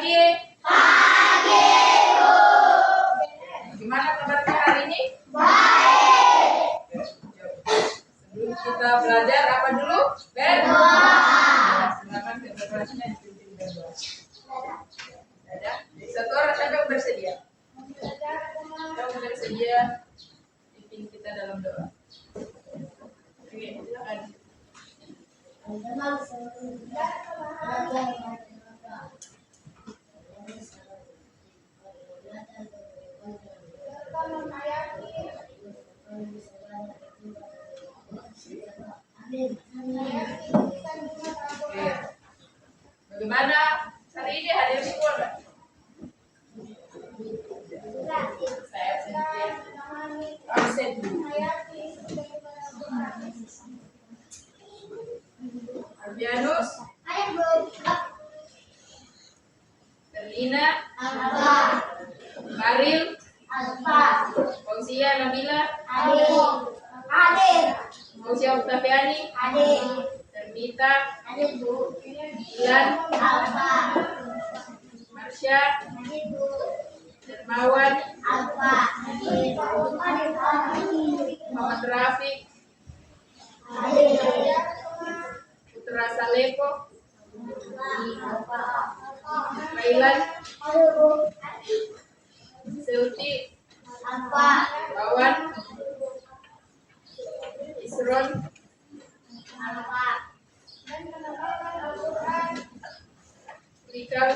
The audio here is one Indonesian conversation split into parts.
Pagi. Pagi, Bu. Gimana kabarnya hari ini? Baik. Sebelum kita belajar apa dulu? Berdoa. Silakan ke kelasnya dipimpin berdoa. Ada? Satu orang sampai bersedia. Kamu bersedia pimpin kita dalam doa. Oke, silakan. Oke. Bagaimana hari ini hadir sekolah? Saya sendiri absen dulu. Arbianus, Terlina, Maril, Fausia Nabila, Fausia Oktaviani, Termita, Ilan, Marsha, Dermawan, Muhammad Rafiq, Putra Salepo, Thailand, Seuti, Wawan, Isron, Rikal,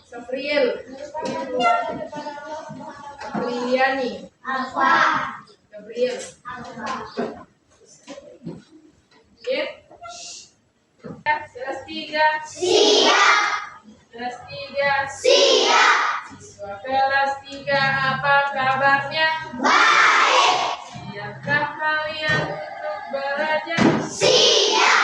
Safriel, Apriliani, Gabriel. Oke. Kelas 3. Kelas 3. Siswa kelas 3, apa kabarnya? Baik. Siapkah kalian untuk belajar? Siap.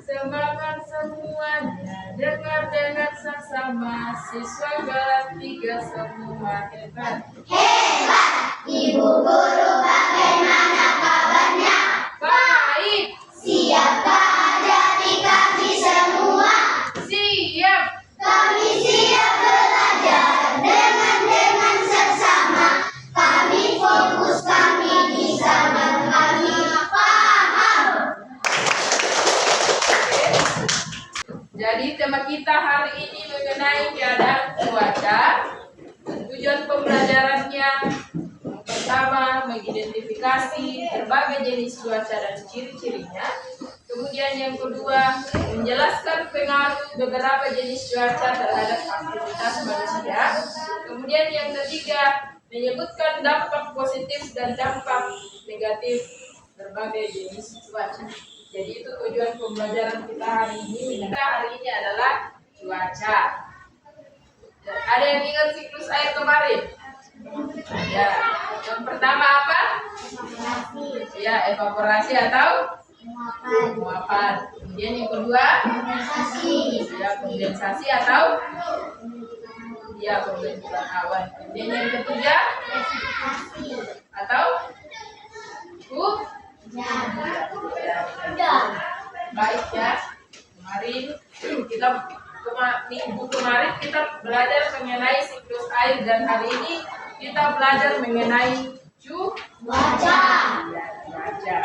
Semangat semuanya, dengar dengan saksama. Siswa kelas 3 semua hebat. Hebat. Ibu guru bagaimana kabarnya? Baik. Siapkah adik kami semua? Siap. Kami siap belajar dengan seksama. Kami fokus, kami bisa dan kami paham. Jadi tema kita hari ini mengenai keadaan cuaca. Tujuan pembelajarannya yang pertama mengidentifikasi berbagai jenis cuaca dan ciri-cirinya. Kemudian yang kedua menjelaskan pengaruh beberapa jenis cuaca terhadap aktivitas manusia. Kemudian yang ketiga menyebutkan dampak positif dan dampak negatif berbagai jenis cuaca. Jadi itu tujuan pembelajaran kita hari ini. Hari ini adalah cuaca. Ada yang ingat siklus air kemarin? Ya. Yang pertama apa? Ya, evaporasi atau penguapan. Kemudian yang kedua? Ya, kondensasi atau? Ya, pembentukan awan. Kemudian yang ketiga? Atau? Baik ya. Kemarin kita minggu kemarin kita belajar mengenai siklus air dan hari ini kita belajar mengenai Cuaca. cuaca.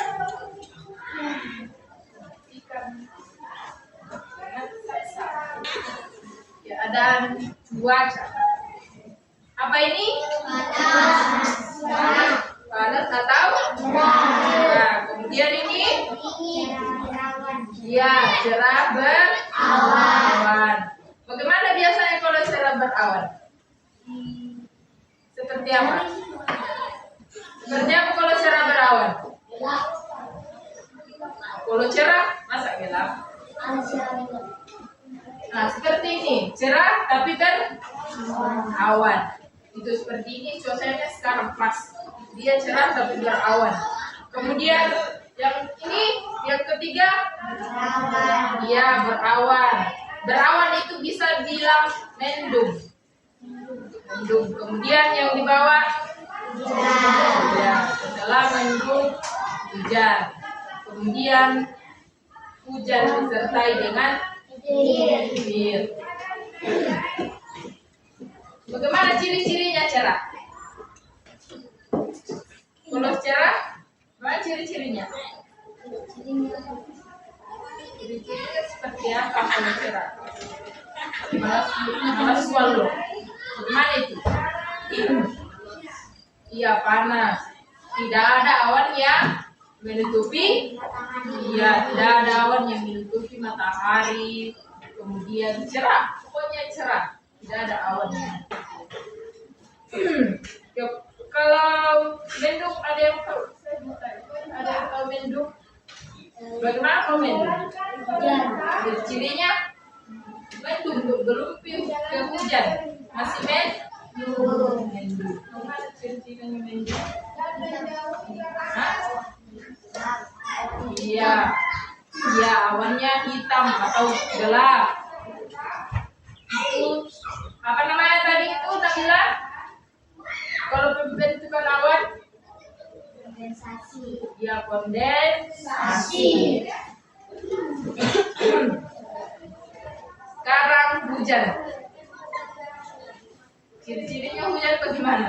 Ya, ada cuaca. Apa ini? Panas atau? Nah, kemudian ini? Ya, cerah berawan. Bagaimana biasanya kalau cerah berawan? Seperti apa? Seperti apa kalau cerah berawan? Kalau cerah, masa gelap? Nah, seperti ini, cerah tapi kan awan. Itu seperti ini cuacanya sekarang pas. Dia cerah tapi berawan. Kemudian yang ini, yang ketiga, dia berawan. Berawan itu bisa bilang mendung. Kemudian yang di bawah, ya, setelah mendung hujan. Kemudian hujan disertai dengan bibir. Bagaimana ciri-cirinya cerah? Kalau cerah, mana ciri-cirinya? Ciri-cirinya seperti apa kalau cerah? Malas swallow. Bagaimana itu? Iya, panas. Tidak ada awan yang menutupi. Iya, tidak ada awan yang menutupi matahari. Kemudian cerah, pokoknya cerah. Tidak ada awannya. Kalau mendung ada yang tahu? Ada yang tahu mendung? Bagaimana kalau mendung? Cirinya mendung bergelumpir ke hujan. Masih mendung. Bagaimana ciri-cirinya mendung? Hah? Iya, iya, awannya hitam atau gelap. Itu apa namanya tadi itu Nabila? Kalau pembentukan awan? Kondensasi. Ya, kondensasi. Sekarang hujan. Ciri-cirinya hujan bagaimana?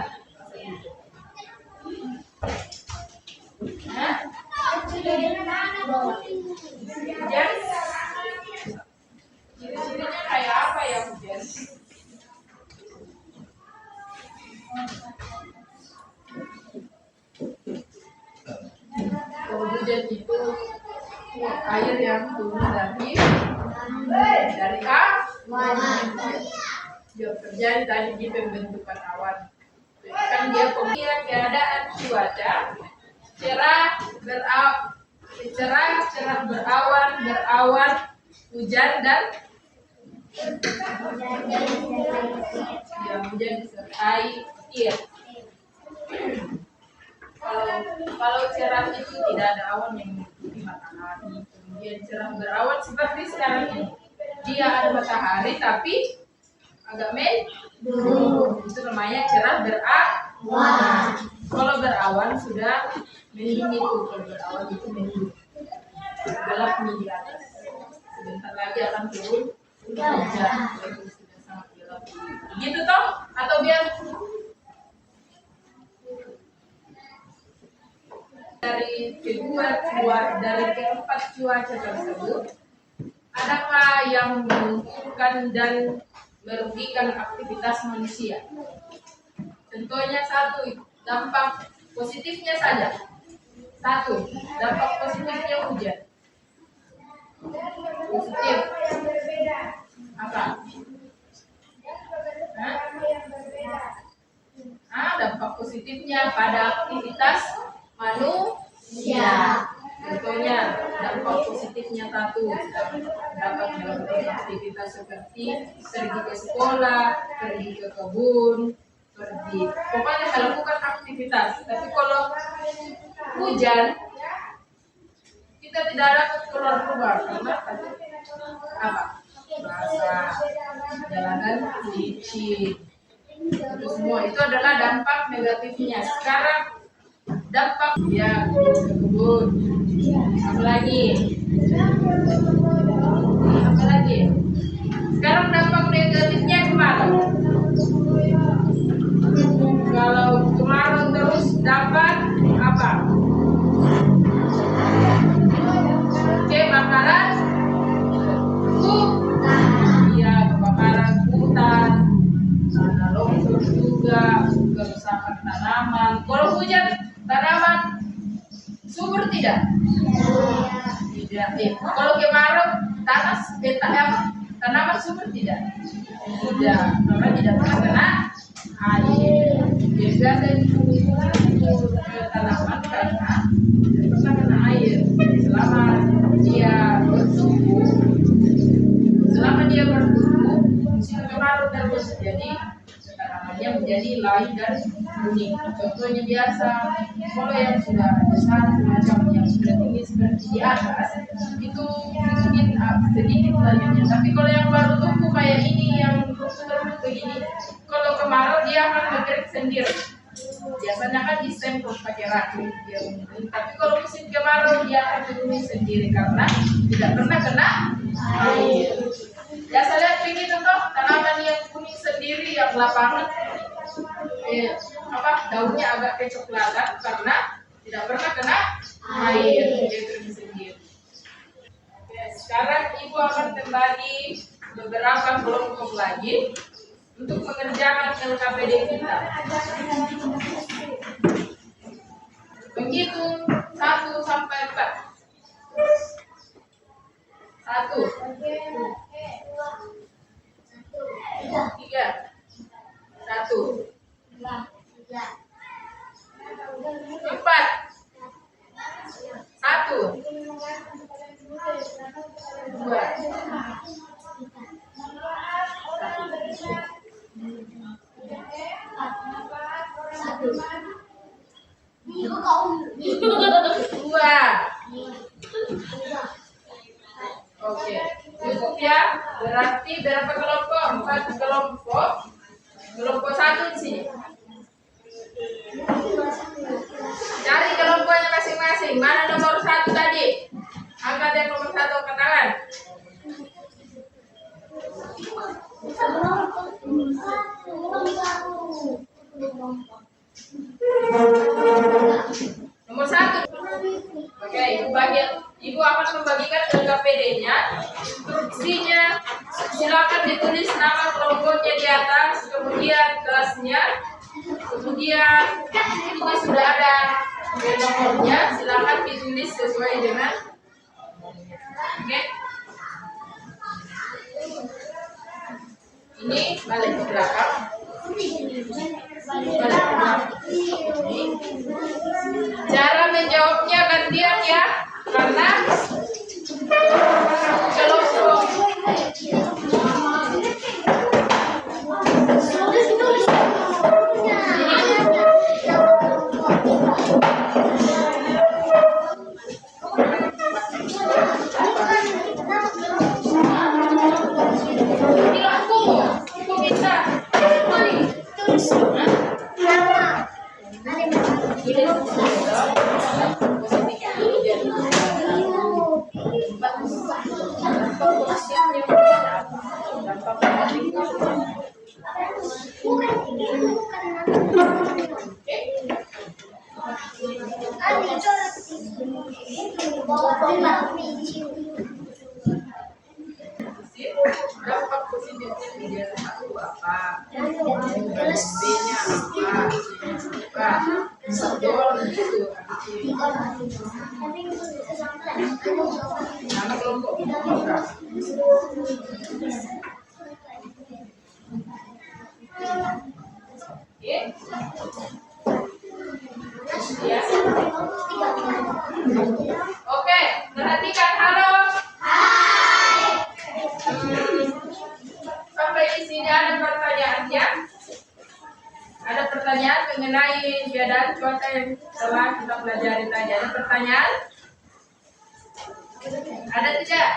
Hah? Hujan? Ciri-cirinya kayak apa ya hujan? Kalau hujan itu air yang turun dari awan. Dia terjadi tadi di pembentukan awan. Kan dia pemilihan keadaan cuaca cerah berawan, hujan dan hujan disertai petir. Kalau cerah itu tidak ada awan yang menutupi matahari. Kemudian cerah berawan seperti sekarang ini. Dia ada matahari tapi agak mendung. Itu namanya cerah berawan. Kalau berawan sudah mendung itu. Kalau berawan itu mendung. Gelap di atas. Sebentar lagi akan turun hujan. Itu sudah sangat gelap. Gitu toh? Atau biar dari keempat cuaca tersebut, adakah yang menguntungkan dan merugikan aktivitas manusia? Contohnya satu, dampak positifnya saja. Satu, dampak positifnya hujan. Positif. Apa? Dampak positifnya pada aktivitas manusia. Contohnya dampak positifnya satu dapat melakukan aktivitas seperti pergi ke sekolah, pergi ke kebun, pokoknya melakukan aktivitas. Tapi kalau hujan kita tidak dapat keluar karena apa? Basah, jalanan licin. Itu semua itu adalah dampak negatifnya. Sekarang dampak ya kebun. Apalagi? Sekarang dampak negatifnya kemarau. Kalau kemarau terus dapat apa? Kebakaran hutan. Iya, kebakaran hutan. Tanah longsor juga, kerusakan tanaman. Kalau hujan tanaman subur tidak? Tidak. Kalau kemarau tanaman subur tidak? Tidak. Karena tidak pernah kena air. Biasa itu tanaman karena tidak pernah kena air. Selama dia bertumbuh, musim kemarau terus jadi tanamannya menjadi layu dan kuning. Contohnya biasa, kalau yang sudah besar semacam yang sudah tinggi seperti di atas itu mungkin sedikit layunya. Tapi kalau yang baru tumbuh kayak ini yang terus begini, kalau kemarau dia akan bergerak sendiri. Dia Biasanya kan distempel pakai rakit dia umum. Tapi kalau musim kemarau dia akan turun sendiri karena tidak pernah kena air. Ya saya lihat ini contoh tanaman yang kuning sendiri yang lapangan daunnya agak kecoklatan karena tidak pernah kena air, dia turun sendiri. Oke, sekarang ibu akan kembali beberapa kelompok lagi untuk mengerjakan LKPD kita. Menghitung 1 sampai 4. 1, 3, 1, 4, 1, 2, 2. Oke, cukup ya. Berarti berapa kelompok? 4 kelompok. Kelompok 1 di sini. Cari kelompoknya masing-masing. Mana nomor 1 tadi? Angkat yang nomor 1 ke tangan. Nomor 1. Oke, ibu akan membagikan LKPD-nya. Instruksinya silakan ditulis nama kelompoknya di atas, kemudian kelasnya, kemudian ini sudah ada nomornya, silakan ditulis sesuai dengan. Oke. Ini balik ke belakang. Cara menjawabnya gantian ya, karena kelompok dampak positifnya dia satu apa? B-nya apa? Satu itu nama kelompok. Oke, perhatikan. Halo. Sampai di sini ada pertanyaan ya? Ada pertanyaan mengenai keadaan cuaca yang telah kita pelajari tadi. Ada pertanyaan? Ada tidak?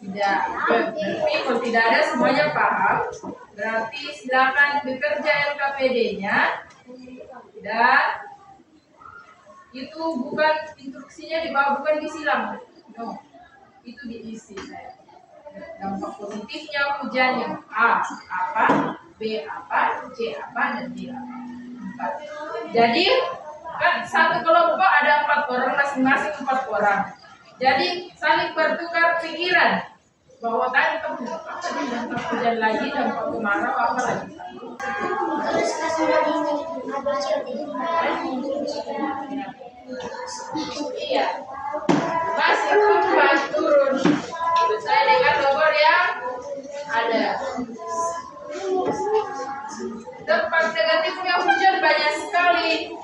Tidak. Berarti kalau tidak ada semuanya paham. Berarti silakan bekerja LKPD-nya. Dan itu bukan instruksinya di bawah, bukan disilang. No. Itu diisi saya. Dampak positifnya hujan yang A apa, B apa, C apa, dan D apa. 4. Jadi kan satu kelompok ada 4 orang, masing-masing 4 orang. Jadi saling bertukar pikiran bahwa tadi dampak hujan lagi, dampak kemarau apa lagi. Iya, masih tumpah turun sesuai dengan nomor yang ada. Dampak negatifnya hujan banyak sekali.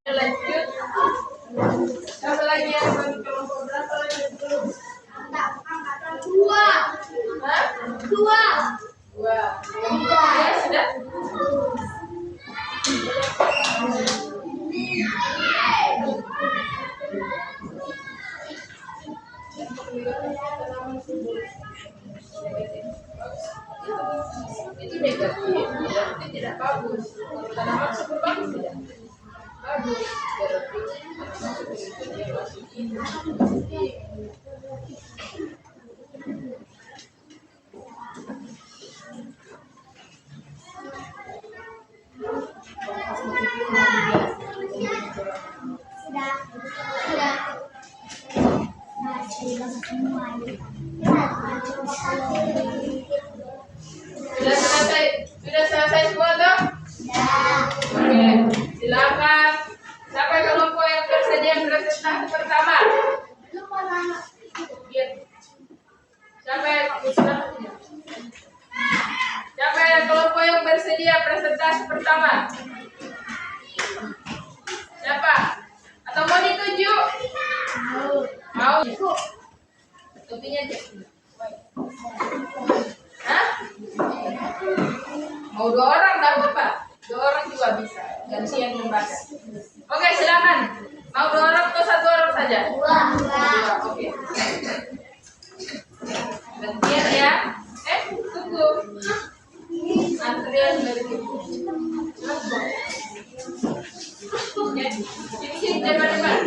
Lanjut. Siapa lagi yang bagi kelompok berapa lagi belum? 2. Hah? 2. 2. Ya sudah. tidak bagus. Tanaman super bagus tidak? Bagus. Sudah selesai semua toh? Oke, silakan. Siapa kelompok yang bersedia presentasi pertama? Iya. Siapa yang kelompok yang bersedia presentasi pertama? Siapa? Atau mau ditunjuk? Mau. Topinya aja. Hah? Mau 2 orang tak apa-apa. 2 orang juga bisa. Gantian membaca. Oke, silakan. Mau 2 orang atau 1 orang saja? 2. Oke. Gantian ya. Tunggu. Antrian dari itu. Ya, sini depan.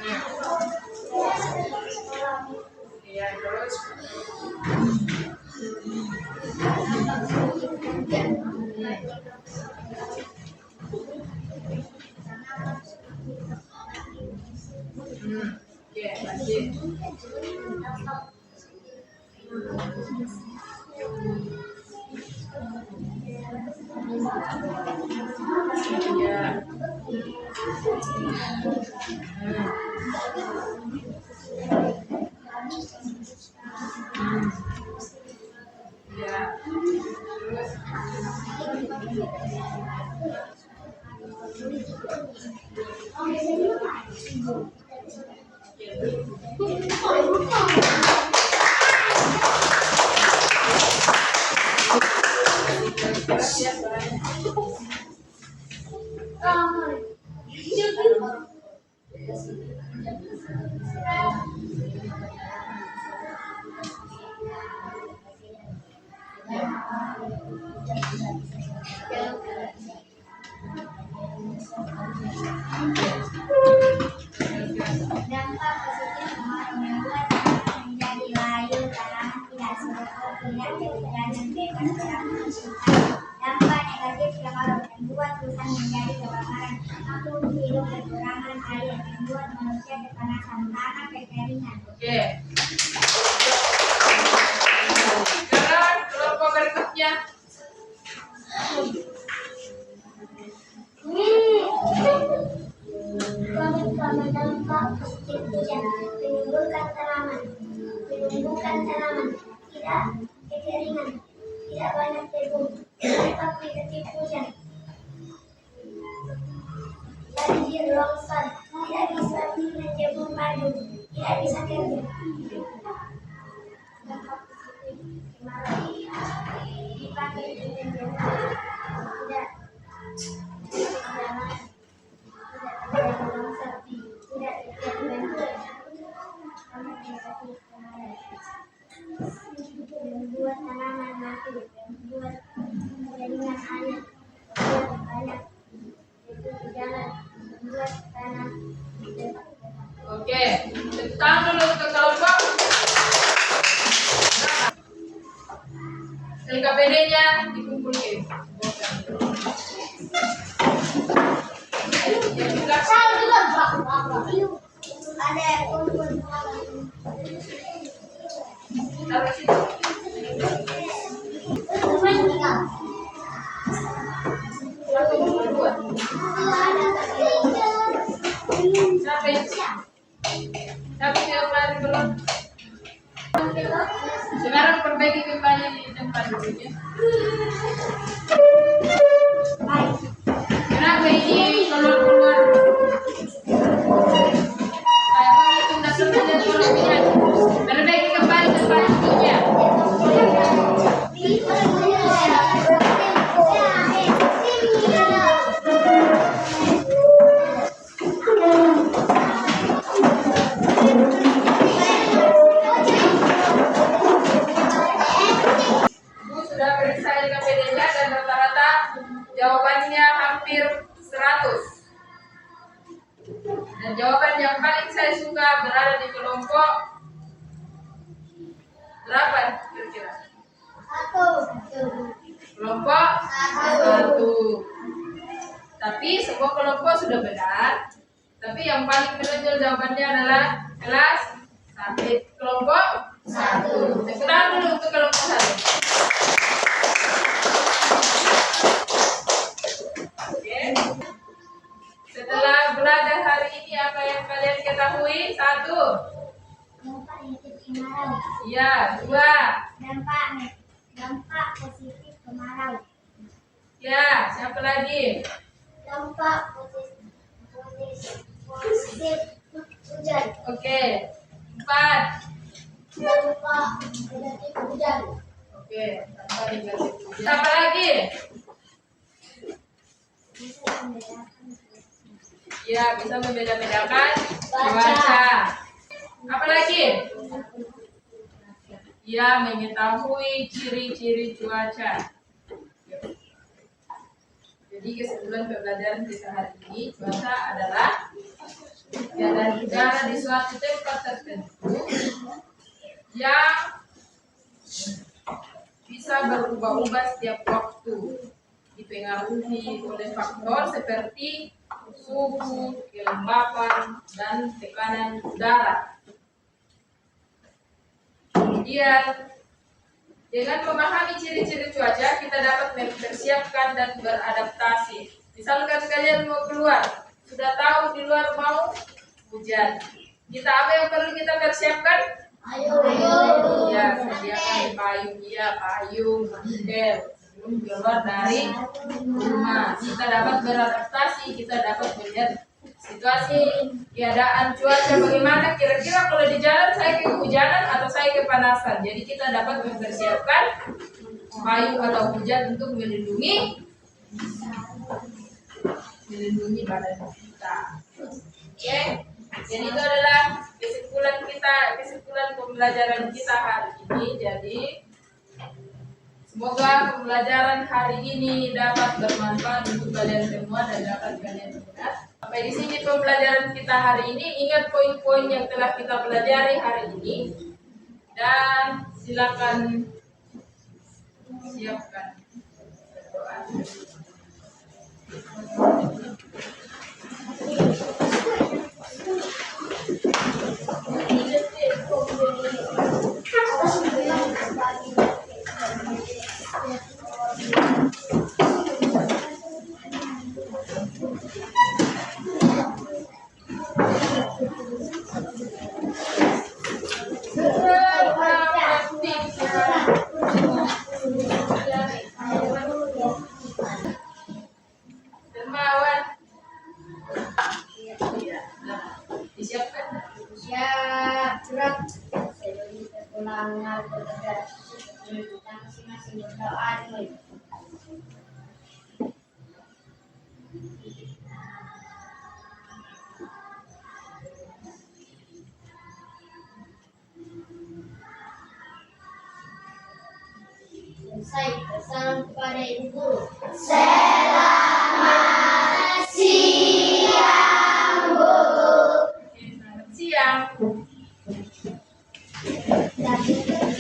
Ya. Ya, terus. Ya, lanjut. Ya. Ya. Dampak positif membuat tanaman menjadi layu, tanaman tidak subur, tidak berjalan bebas beraktivitas. Dampak negatif kemarau membuat hutan menjadi kebakaran, makhluk hidup kekurangan air, membuat manusia kepanasan, tanah kekeringan. Oke. Sekarang kelompok berikutnya. Dampak positif hujan menumbuhkan tanaman, tidak kekeringan, tidak banyak debu. Dampak negatif hujan, banjir, longsor, tidak bisa menjemur padu, tidak bisa kerja. Dampak positif kemarau, dipakai dengan benar, tidak jalan. Membuat tanaman mati, membuat jaringan air, membuat banyak itu jalan, membuat tanah. Oke, tentang dulu untuk kelompok. LKPD-nya dikumpulkan. Ada Taruh situ. Siapa yang lari belum? Sekarang perbaiki pimpanya di tempat duduknya. Kenapa ini keluar? Kayak begitu paling saya suka berada di kelompok berapa kira-kira? Satu. Kelompok satu. Tapi semua kelompok sudah benar. Tapi yang paling menonjol jawabannya adalah kelas kelompok satu. Tepuk tangan dulu untuk kelompok satu. Oke. Setelah belajar hari ini apa yang kalian ketahui? Satu. Dampak negatif kemarau. Iya. Dua. Dampak positif kemarau. Ya. Siapa lagi? Dampak positif hujan. Oke. Empat. Dampak negatif hujan. Oke. Dampak negatif. Siapa lagi? Bisa membedakan. Ya. Bisa membeda-bedakan cuaca. Apa lagi? Ya. Mengetahui ciri-ciri cuaca. Jadi kesimpulan pembelajaran kita hari ini, cuaca adalah keadaan udara di suatu tempat tertentu yang bisa berubah-ubah setiap waktu, dipengaruhi oleh faktor seperti suhu, kelembapan, dan tekanan udara. Kemudian dengan memahami ciri-ciri cuaca, kita dapat mempersiapkan dan beradaptasi. Misalkan kalian mau keluar, sudah tahu di luar mau hujan. Apa yang perlu kita persiapkan? Payung. Ya, sediakan payung. Iya, payung, mantel. Sebelum keluar dari rumah, kita dapat beradaptasi, kita dapat melihat situasi keadaan cuaca bagaimana. Kira-kira kalau di jalan saya kehujanan atau saya kepanasan, jadi kita dapat mempersiapkan payung atau hujan untuk melindungi badan kita. Oke, jadi itu adalah kesimpulan pembelajaran kita hari ini. Jadi semoga pembelajaran hari ini dapat bermanfaat untuk kalian semua dan dapat kalian ingat. Sampai di sini pembelajaran kita hari ini. Ingat poin-poin yang telah kita pelajari hari ini. Dan silakan siapkan berdoa. Dermawan. Disiapkan. Siap, surat. Sebelum kekulangan belajar, kita masing-masing berdoa dulu. Selesai, salam kepada Ibu Guru. Selamat siang, Bu. Selamat siang. Gracias.